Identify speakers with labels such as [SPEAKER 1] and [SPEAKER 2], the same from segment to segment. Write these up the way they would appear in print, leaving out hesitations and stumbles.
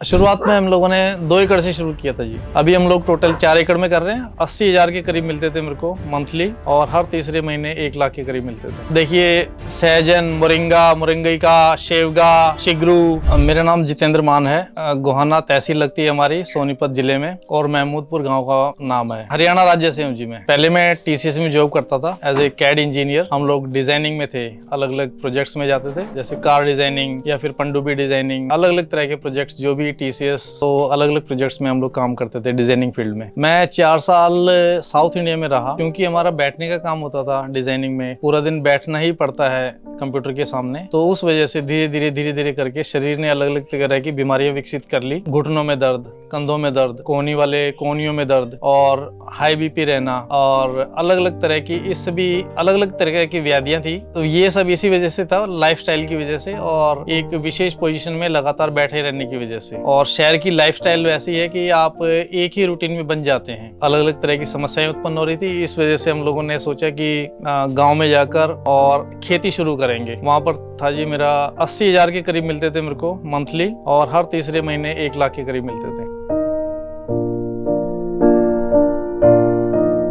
[SPEAKER 1] शुरुआत में हम लोगों ने 2 एकड़ से शुरू किया था जी। अभी हम लोग टोटल 4 एकड़ में कर रहे हैं। 80,000 के करीब मिलते थे मेरे को मंथली, और हर तीसरे महीने 1 लाख के करीब मिलते थे। देखिए, सहजन, मोरिंगा, मुरंगई का, शेवगा, शिगरू। मेरा नाम जितेंद्र मान है। गोहाना तहसील लगती है हमारी, सोनीपत जिले में, और महमूदपुर गाँव का नाम है। हरियाणा राज्य से हूँ जी मैं। पहले मैं TCS में जॉब करता था एज ए कैड इंजीनियर। हम लोग डिजाइनिंग में थे, अलग अलग प्रोजेक्ट्स में जाते थे, जैसे कार डिजाइनिंग या फिर पनडुब्बी डिजाइनिंग, अलग अलग तरह के प्रोजेक्ट्स जो भी TCS, तो अलग अलग प्रोजेक्ट्स में हम लोग काम करते थे डिजाइनिंग फील्ड में। मैं 4 साल साउथ इंडिया में रहा, क्योंकि हमारा बैठने का काम होता था डिजाइनिंग में। पूरा दिन बैठना ही पड़ता है कंप्यूटर के सामने, तो उस वजह से धीरे धीरे करके शरीर ने अलग अलग तरह की बीमारियां विकसित कर ली। घुटनों में दर्द, कंधों में दर्द, कोहनी वाले कोहनियों में दर्द, और हाई BP रहना, और अलग अलग तरह की, इस भी अलग अलग तरह की व्याधियां थी। तो ये सब इसी वजह से था, लाइफस्टाइल की वजह से, और एक विशेष पोजीशन में लगातार बैठे रहने की वजह से। और शहर की लाइफस्टाइल वैसी है कि आप एक ही रूटीन में बन जाते हैं। अलग अलग तरह की समस्याएं उत्पन्न हो रही थी। इस वजह से हम लोगों ने सोचा कि गांव में जाकर और खेती शुरू करेंगे। वहां पर था जी मेरा 80,000 के करीब मिलते थे मेरे को मंथली, और हर तीसरे महीने 1 लाख के करीब मिलते थे।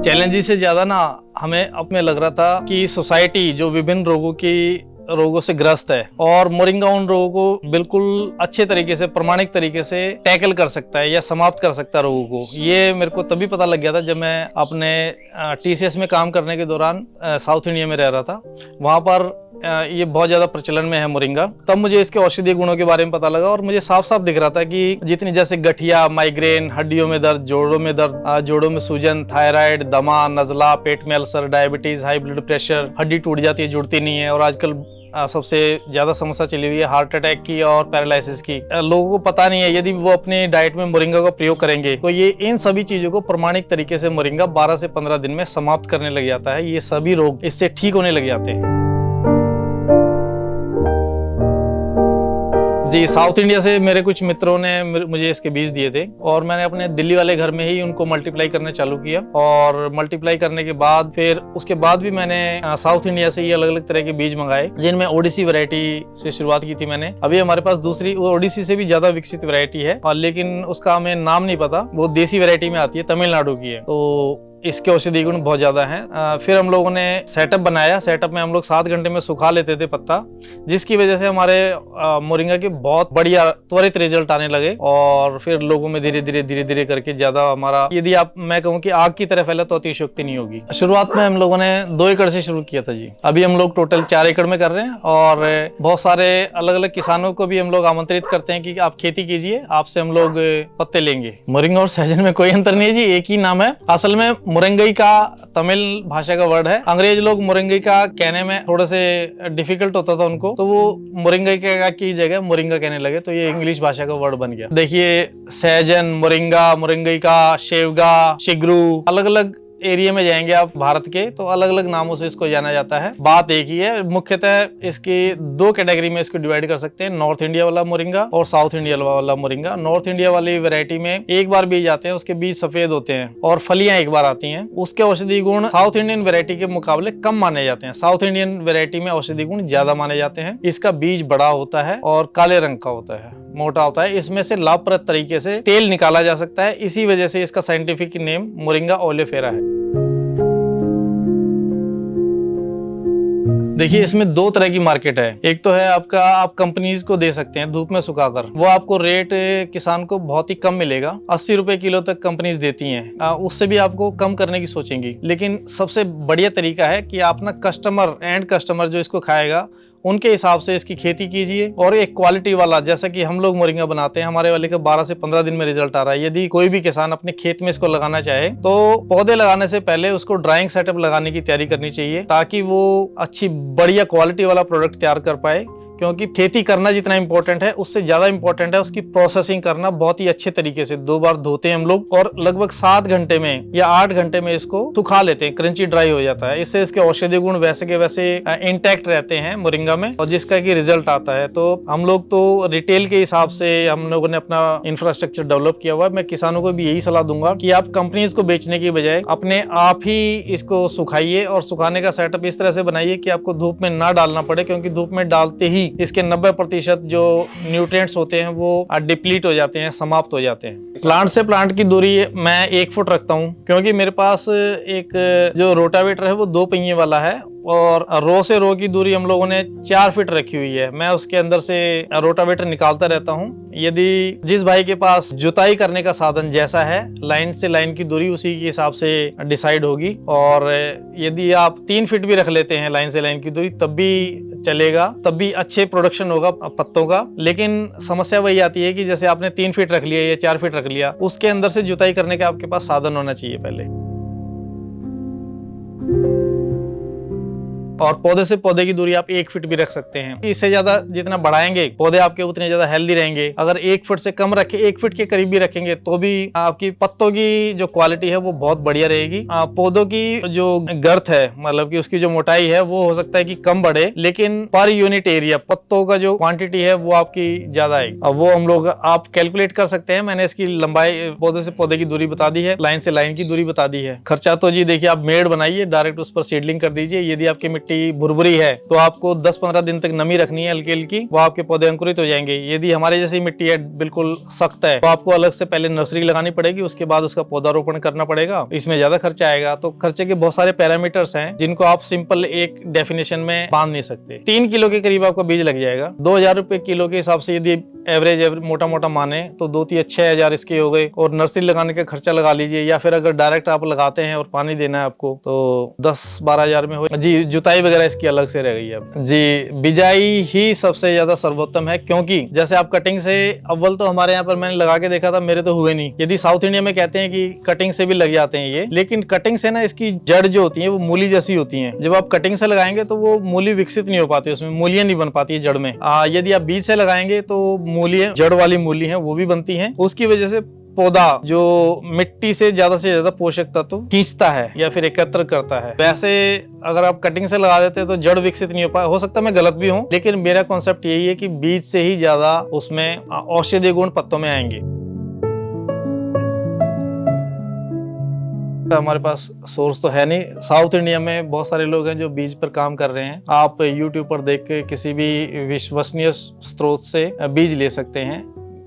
[SPEAKER 1] चैलेंजेस से ज्यादा ना हमें अपने लग रहा था कि सोसाइटी जो विभिन्न रोगों से ग्रस्त है, और मोरिंगा उन रोगों को बिल्कुल अच्छे तरीके से, प्रमाणिक तरीके से टैकल कर सकता है या समाप्त कर सकता है रोगों को। ये मेरे को तभी पता लग गया था जब मैं अपने TCS में काम करने के दौरान साउथ इंडिया में रह रहा था। वहां पर ये बहुत ज्यादा प्रचलन में है मोरिंगा। तब मुझे इसके औषधीय गुणों के बारे में पता लगा, और मुझे साफ साफ दिख रहा था कि जितनी, जैसे गठिया, माइग्रेन, हड्डियों में दर्द, जोड़ों में दर्द, जोड़ों में सूजन, थायराइड, दमा, नजला, पेट में ulcer, diabetes, high blood pressure, हड्डी टूट जाती है, जुड़ती नहीं है, और आजकल सबसे ज्यादा समस्या चली हुई है हार्ट अटैक की और पैरालिसिस की। लोगों को पता नहीं है, यदि वो अपनी डाइट में मोरिंगा का प्रयोग करेंगे तो ये इन सभी चीजों को प्रमाणिक तरीके से मोरिंगा 12 से 15 दिन में समाप्त करने लग जाता है। ये सभी रोग इससे ठीक होने लग जाते हैं जी। साउथ इंडिया से मेरे कुछ मित्रों ने मुझे इसके बीज दिए थे, और मैंने अपने दिल्ली वाले घर में ही उनको मल्टीप्लाई करना चालू किया। और मल्टीप्लाई करने के बाद फिर उसके बाद भी मैंने साउथ इंडिया से ही अलग अलग तरह के बीज मंगाए, जिनमें ओडिसी वैरायटी से शुरुआत की थी मैंने। अभी हमारे पास दूसरी ओडिसी से भी ज्यादा विकसित वैरायटी है, और लेकिन उसका हमें नाम नहीं पता। वो देसी वैरायटी में आती है, तमिलनाडु की है, तो इसके औषधीय गुण बहुत ज्यादा हैं। फिर हम लोगों ने सेटअप बनाया। सेटअप में हम लोग 7 घंटे में सुखा लेते थे पत्ता, जिसकी वजह से हमारे मोरिंगा के बहुत बढ़िया त्वरित रिजल्ट आने लगे। और फिर लोगों में धीरे धीरे करके ज्यादा हमारा, यदि मैं कहूँ कि आग की तरह फैला तो अतिशयोक्ति नहीं होगी। शुरुआत में हम लोगों ने 2 एकड़ से शुरू किया था जी। अभी हम लोग टोटल 4 एकड़ में कर रहे हैं, और बहुत सारे अलग अलग किसानों को भी हम लोग आमंत्रित करते हैं कि आप खेती कीजिए, आपसे हम लोग पत्ते लेंगे। मोरिंगा और सहजन में कोई अंतर नहीं है जी, एक ही नाम है। असल में मुरंगई का तमिल भाषा का वर्ड है। अंग्रेज लोग मुरंगई का कहने में थोड़े से डिफिकल्ट होता था उनको, तो वो मुरंगई की जगह मोरिंगा कहने लगे, तो ये इंग्लिश भाषा का वर्ड बन गया। देखिए, सहजन, मोरिंगा, मुरंगई का, शेवगा, शिगरू, अलग अलग एरिया में जाएंगे आप भारत के, तो अलग अलग नामों से इसको जाना जाता है। बात एक ही है। मुख्यतः इसकी 2 कैटेगरी में इसको डिवाइड कर सकते हैं, नॉर्थ इंडिया वाला मोरिंगा और साउथ इंडिया वाला मोरिंगा। नॉर्थ इंडिया वाली वैरायटी में एक बार बीज आते हैं, उसके बीज सफेद होते हैं, और फलियां एक बार आती हैं। उसके औषधीय गुण साउथ इंडियन वैरायटी के मुकाबले कम माने जाते हैं। साउथ इंडियन वैरायटी में औषधीय गुण ज्यादा माने जाते हैं। इसका बीज बड़ा होता है और काले रंग का होता है, मोटा होता है। इसमें से लाभप्रद तरीके से तेल निकाला जा सकता है। इसी वजह से इसका साइंटिफिक नेम मोरिंगा ओलेफेरा है। देखिए, इसमें 2 तरह की मार्केट है। एक तो है आपका, आप कंपनीज को दे सकते हैं धूप में सुखाकर, वो आपको रेट किसान को बहुत ही कम मिलेगा। 80 रुपए किलो तक कंपनीज देती हैं। उससे भी आपको कम करने की सोचेंगी। लेकिन सबसे बढ़िया तरीका है कि आप ना एंड कस्टमर जो इसको खाएगा, उनके हिसाब से इसकी खेती कीजिए, और एक क्वालिटी वाला, जैसा कि हम लोग मोरिंगा बनाते हैं, हमारे वाले का 12 से 15 दिन में रिजल्ट आ रहा है। यदि कोई भी किसान अपने खेत में इसको लगाना चाहे, तो पौधे लगाने से पहले उसको ड्राइंग सेटअप लगाने की तैयारी करनी चाहिए, ताकि वो अच्छी बढ़िया क्वालिटी वाला प्रोडक्ट तैयार कर पाए। क्योंकि खेती करना जितना इंपॉर्टेंट है, उससे ज्यादा इंपॉर्टेंट है उसकी प्रोसेसिंग करना बहुत ही अच्छे तरीके से। 2 बार धोते हैं हम लोग, और लगभग 7 घंटे में या 8 घंटे में इसको सुखा लेते हैं, क्रंची ड्राई हो जाता है। इससे इसके औषधीय गुण वैसे के वैसे इंटैक्ट रहते हैं मोरिंगा में, और जिसका कि रिजल्ट आता है। तो हम लोग तो रिटेल के हिसाब से हम लोगों ने अपना इंफ्रास्ट्रक्चर डेवलप किया हुआ है। मैं किसानों को भी यही सलाह दूंगा कि आप कंपनीज को बेचने की बजाय अपने आप ही इसको सुखाइए, और सुखाने का सेटअप इस तरह से बनाइए कि आपको धूप में ना डालना पड़े, क्योंकि धूप में डालते ही ही इसके 90% जो न्यूट्रिएंट्स होते हैं वो डिप्लीट हो जाते हैं, समाप्त हो जाते हैं। प्लांट से प्लांट की दूरी मैं 1 फुट रखता हूँ, क्योंकि मेरे पास एक जो रोटावेटर है वो 2 पहिए वाला है और रो से रो की दूरी हम लोगों ने 4 फीट रखी हुई है। मैं उसके अंदर से रोटावेटर निकालता रहता हूँ। यदि जिस भाई के पास जुताई करने का साधन जैसा है, लाइन से लाइन की दूरी उसी के हिसाब से डिसाइड होगी। और यदि आप 3 फीट भी रख लेते हैं लाइन से लाइन की दूरी तब भी चलेगा, तब भी अच्छे प्रोडक्शन होगा पत्तों का। लेकिन समस्या वही आती है कि जैसे आपने 3 फीट रख लिया या 4 फीट रख लिया, उसके अंदर से जुताई करने का आपके पास साधन होना चाहिए पहले। और पौधे से पौधे की दूरी आप 1 फीट भी रख सकते हैं। इससे ज्यादा जितना बढ़ाएंगे पौधे आपके उतने ज्यादा हेल्दी रहेंगे। अगर 1 फीट से कम रखे, 1 फीट के करीब भी रखेंगे तो भी आपकी पत्तों की जो क्वालिटी है वो बहुत बढ़िया रहेगी। पौधों की जो गर्थ है, मतलब कि उसकी जो मोटाई है वो हो सकता है कि कम बढ़े, लेकिन पर यूनिट एरिया पत्तों का जो क्वांटिटी है वो आपकी ज्यादा आएगी। अब वो हम लोग आप कैलकुलेट कर सकते हैं। मैंने इसकी लंबाई पौधे से पौधे की दूरी बता दी है, लाइन से लाइन की दूरी बता दी है। खर्चा तो जी देखिए, आप मेड़ बनाइए, डायरेक्ट उस पर सीडलिंग कर दीजिए। यदि आपकी मिट्टी भुरभुरी है तो आपको 10-15 दिन तक नमी रखनी है हल्की हल्की, वो आपके पौधे अंकुरित हो जाएंगे। यदि हमारे जैसी मिट्टी है बिल्कुल सख्त है तो आपको अलग से पहले नर्सरी लगानी पड़ेगी, उसके बाद उसका पौधारोपण करना पड़ेगा। इसमें ज्यादा खर्चा आएगा। तो खर्चे के बहुत सारे पैरामीटर्स हैं जिनको आप सिंपल एक डेफिनेशन में बांध नहीं सकते। 3 किलो के करीब आपका बीज लग जाएगा। 2000 रुपए किलो के हिसाब से यदि एवरेज मोटा मोटा माने तो 2-6 इसके हो गए। और नर्सरी लगाने का खर्चा लगा लीजिए, या फिर अगर डायरेक्ट आप लगाते हैं और पानी देना है आपको तो 10-12 हजार में हो जी। जुताई वगैरह इसकी अलग से रह गई है जी। बिजाई ही सबसे ज्यादा सर्वोत्तम है, क्योंकि जैसे आप कटिंग से, अव्वल तो हमारे यहाँ पर मैंने लगा के देखा था, मेरे तो हुए नहीं। यदि साउथ इंडिया में कहते हैं कि कटिंग से भी लग जाते हैं ये, लेकिन कटिंग से ना इसकी जड़ जो होती है वो मूली जैसी होती है। जब आप कटिंग से लगाएंगे तो वो मूली विकसित नहीं हो पाती, उसमें मूलियां नहीं बन पाती है जड़ में। यदि आप बीज से लगाएंगे तो मूली, जड़ वाली मूली है वो भी बनती हैं। उसकी वजह से पौधा जो मिट्टी से ज्यादा पोषक तत्व खींचता है या फिर एकत्र करता है। वैसे अगर आप कटिंग से लगा देते हैं तो जड़ विकसित नहीं हो पाए। हो सकता है मैं गलत भी हूं, लेकिन मेरा कॉन्सेप्ट यही है कि बीज से ही ज्यादा उसमें औषधीय गुण पत्तों में आएंगे। हमारे पास सोर्स तो है नहीं। साउथ इंडिया में बहुत सारे लोग हैं जो बीज पर काम कर रहे हैं। आप यूट्यूब पर देख के किसी भी विश्वसनीय स्रोत से बीज ले सकते हैं।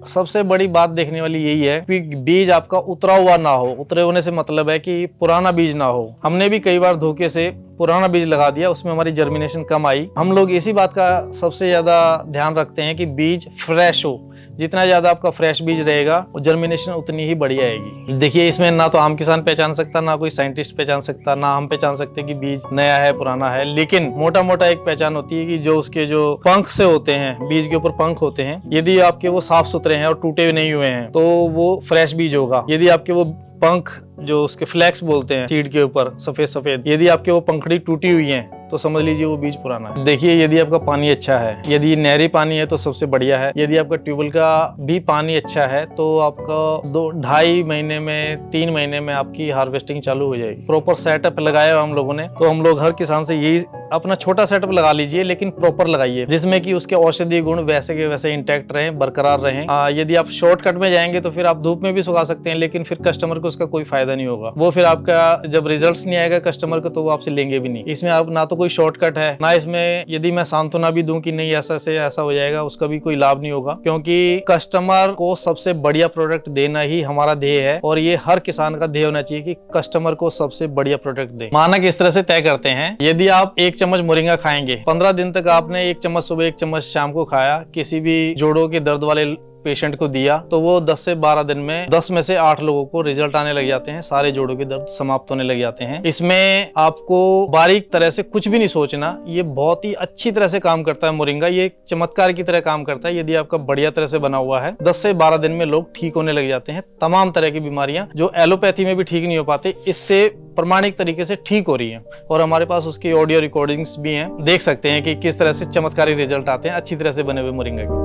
[SPEAKER 1] सबसे बड़ी बात देखने वाली यही है कि बीज आपका उतरा हुआ ना हो। उतरे होने से मतलब है कि पुराना बीज ना हो। हमने भी कई बार धोखे से पुराना बीज लगा दिया, उसमें हमारी जर्मिनेशन कम आई। हम लोग इसी बात का सबसे ज्यादा ध्यान रखते हैं कि बीज फ्रेश हो। जितना ज्यादा आपका फ्रेश बीज रहेगा जर्मिनेशन उतनी ही बढ़िया आएगी। देखिए, इसमें ना तो आम किसान पहचान सकता, ना कोई साइंटिस्ट पहचान सकता, ना हम पहचान सकते कि बीज नया है पुराना है। लेकिन मोटा मोटा एक पहचान होती है कि जो उसके जो पंख से होते हैं, बीज के ऊपर पंख होते हैं, यदि आपके वो साफ सुथरे हैं और टूटे नहीं हुए हैं तो वो फ्रेश बीज होगा। यदि आपके वो पंख, जो उसके फ्लैक्स बोलते हैं सीड के ऊपर सफेद सफेद, यदि आपके वो पंखड़ी टूटी हुई है तो समझ लीजिए वो बीज पुराना है। देखिए, यदि आपका पानी अच्छा है, यदि नहरी पानी है तो सबसे बढ़िया है। यदि आपका ट्यूबवेल का भी पानी अच्छा है तो आपका 2-2.5 महीने में, 3 महीने में आपकी हार्वेस्टिंग चालू हो जाएगी। प्रॉपर सेटअप लगाया हम लोगों ने, तो हम लोग हर किसान से यही, अपना छोटा सेटअप लगा लीजिए लेकिन प्रॉपर लगाइए, जिसमें कि उसके औषधीय गुण वैसे के वैसे इंटैक्ट रहें, बरकरार रहें। यदि आप शॉर्टकट में जाएंगे तो फिर आप धूप में भी सुखा सकते हैं, लेकिन फिर कस्टमर को उसका कोई फायदा नहीं होगा। वो फिर आपका जब रिजल्ट्स नहीं आएगा कस्टमर को तो वो आपसे लेंगे भी नहीं। इसमें आप ना तो कोई शॉर्टकट है, ना इसमें यदि मैं सांत्वना भी दूं कि नहीं ऐसा से ऐसा हो जाएगा, उसका भी कोई लाभ नहीं होगा। क्योंकि कस्टमर को सबसे बढ़िया प्रोडक्ट देना ही हमारा ध्येय है, और ये हर किसान का ध्येय होना चाहिए कि कस्टमर को सबसे बढ़िया प्रोडक्ट दे। मानक इस तरह से तय करते हैं, यदि आप 1 चम्मच मोरिंगा खाएंगे, 15 दिन तक आपने 1 चम्मच सुबह 1 चम्मच शाम को खाया, किसी भी जोड़ों के दर्द वाले पेशेंट को दिया, तो वो 10 से 12 दिन में 10 में से 8 लोगों को रिजल्ट आने लग जाते हैं। सारे जोड़ों के दर्द समाप्त होने लग जाते हैं। इसमें आपको बारीक तरह से कुछ भी नहीं सोचना, ये बहुत ही अच्छी तरह से काम करता है मोरिंगा। ये एक चमत्कार की तरह काम करता है। यदि आपका बढ़िया तरह से बना हुआ है, 10 से 12 दिन में लोग ठीक होने लग जाते हैं। तमाम तरह की बीमारियां जो एलोपैथी में भी ठीक नहीं हो पाते, इससे प्रमाणिक तरीके से ठीक हो रही है। और हमारे पास उसकी ऑडियो रिकॉर्डिंग्स भी हैं, देख सकते हैं कि किस तरह से चमत्कारी रिजल्ट आते हैं अच्छी तरह से बने हुए मोरिंगा के।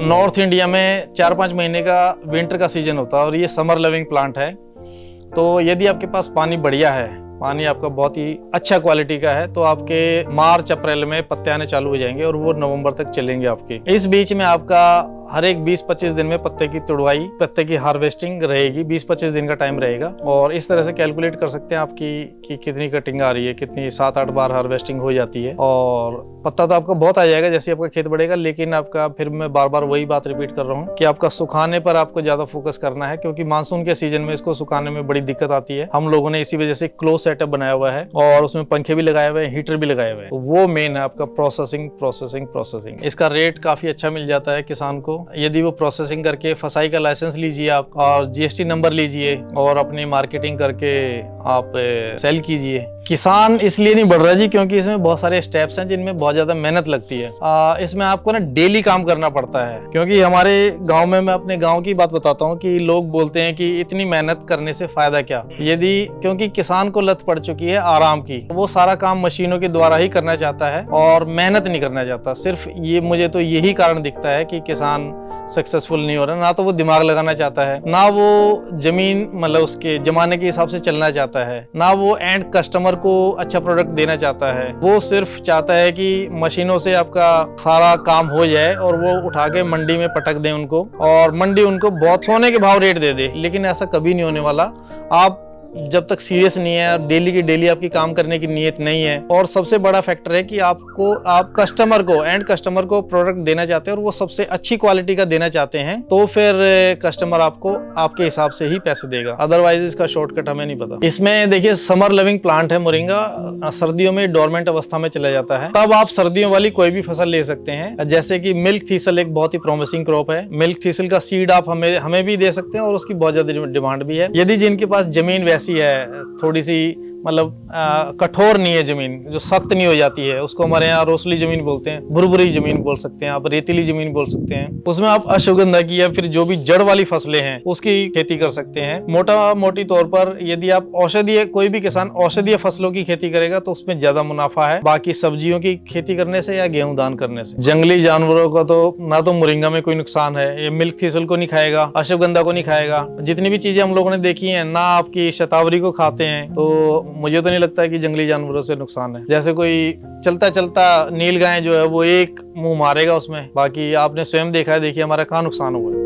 [SPEAKER 1] नॉर्थ इंडिया में 4-5 महीने का विंटर का सीजन होता है और ये समर लविंग प्लांट है। तो यदि आपके पास पानी बढ़िया है, पानी आपका बहुत ही अच्छा क्वालिटी का है, तो आपके मार्च अप्रैल में पत्ते आने चालू हो जाएंगे और वो नवंबर तक चलेंगे आपके। इस बीच में आपका हर एक 20-25 दिन में पत्ते की तुड़वाई, पत्ते की हार्वेस्टिंग रहेगी। 20-25 दिन का टाइम रहेगा और इस तरह से कैलकुलेट कर सकते हैं आपकी कि कितनी कटिंग आ रही है, कितनी 7-8 बार हार्वेस्टिंग हो जाती है। और पत्ता तो आपका बहुत आ जाएगा जैसे आपका खेत बढ़ेगा, लेकिन आपका फिर मैं बार बार वही बात रिपीट कर रहा हूँ कि आपका सुखाने पर आपको ज्यादा फोकस करना है, क्योंकि मानसून के सीजन में इसको सुखाने में बड़ी दिक्कत आती है। हम लोगों ने इसी वजह से क्लोज सेटअप बनाया हुआ है और उसमें पंखे भी लगाए हुए हैं, हीटर भी लगाए हुए हैं। तो वो मेन है आपका प्रोसेसिंग प्रोसेसिंग प्रोसेसिंग। इसका रेट काफी अच्छा मिल जाता है किसान को, यदि वो प्रोसेसिंग करके फसाई का लाइसेंस लीजिए आप और जीएसटी नंबर लीजिए और अपनी मार्केटिंग करके आप सेल कीजिए। किसान इसलिए नहीं बढ़ रहा जी क्योंकि इसमें बहुत सारे स्टेप्स हैं जिनमें बहुत ज्यादा मेहनत लगती है। इसमें आपको ना डेली काम करना पड़ता है, क्योंकि हमारे गांव में, मैं अपने गांव की बात बताता हूँ कि लोग बोलते हैं कि इतनी मेहनत करने से फायदा क्या, यदि क्योंकि किसान को लत पड़ चुकी है आराम की, वो सारा काम मशीनों के द्वारा ही करना चाहता है और मेहनत नहीं करना चाहता। सिर्फ ये मुझे तो यही कारण दिखता है कि किसान सक्सेसफुल नहीं हो रहा। ना तो वो दिमाग लगाना चाहता है, ना वो जमीन मतलब उसके जमाने के हिसाब से चलना चाहता है, ना वो एंड कस्टमर को अच्छा प्रोडक्ट देना चाहता है। वो सिर्फ चाहता है कि मशीनों से आपका सारा काम हो जाए और वो उठा के मंडी में पटक दें उनको और मंडी उनको बहुत सोने के भाव रेट दे दे। लेकिन ऐसा कभी नहीं होने वाला। आप जब तक सीरियस नहीं है, डेली की डेली आपकी काम करने की नीयत नहीं है, और सबसे बड़ा फैक्टर है कि आप कस्टमर को, एंड कस्टमर को प्रोडक्ट देना चाहते हैं और वो सबसे अच्छी क्वालिटी का देना चाहते हैं, तो फिर कस्टमर आपको आपके हिसाब से ही पैसे देगा। अदरवाइज इसका शॉर्टकट हमें नहीं पता। इसमें देखिए समर लिविंग प्लांट है मोरिंगा, सर्दियों में डोरमेंट अवस्था में चला जाता है, तब आप सर्दियों वाली कोई भी फसल ले सकते हैं। जैसे कि मिल्क थीसल एक बहुत ही प्रॉमिसिंग क्रॉप है। मिल्क थीसल का सीड आप हमें भी दे सकते हैं और उसकी बहुत ज्यादा डिमांड भी है। यदि जिनके पास जमीन वैसी है, थोड़ी सी मतलब कठोर नहीं है जमीन, जो सख्त नहीं हो जाती है, उसको हमारे यहाँ रोसली जमीन बोलते हैं, भुरभुरी जमीन बोल सकते हैं आप, रेतीली जमीन बोल सकते हैं, उसमें आप अश्वगंधा की या फिर जो भी जड़ वाली फसलें हैं उसकी खेती कर सकते हैं। मोटी तौर पर यदि आप औषधीय, कोई भी किसान औषधीय फसलों की खेती करेगा तो उसमें ज्यादा मुनाफा है बाकी सब्जियों की खेती करने से या गेहूं दान करने से। जंगली जानवरों का तो ना तो मोरिंगा में कोई नुकसान है, ये मिल्क थीसल को नहीं खाएगा, अश्वगंधा को नहीं खाएगा। जितनी भी चीजें हम लोगों ने देखी है ना आपकी शतावरी को खाते हैं, तो मुझे तो नहीं लगता है कि जंगली जानवरों से नुकसान है। जैसे कोई चलता चलता नील गाय जो है वो एक मुंह मारेगा उसमें, बाकी आपने स्वयं देखा है, देखिए हमारा कहाँ नुकसान हुआ है।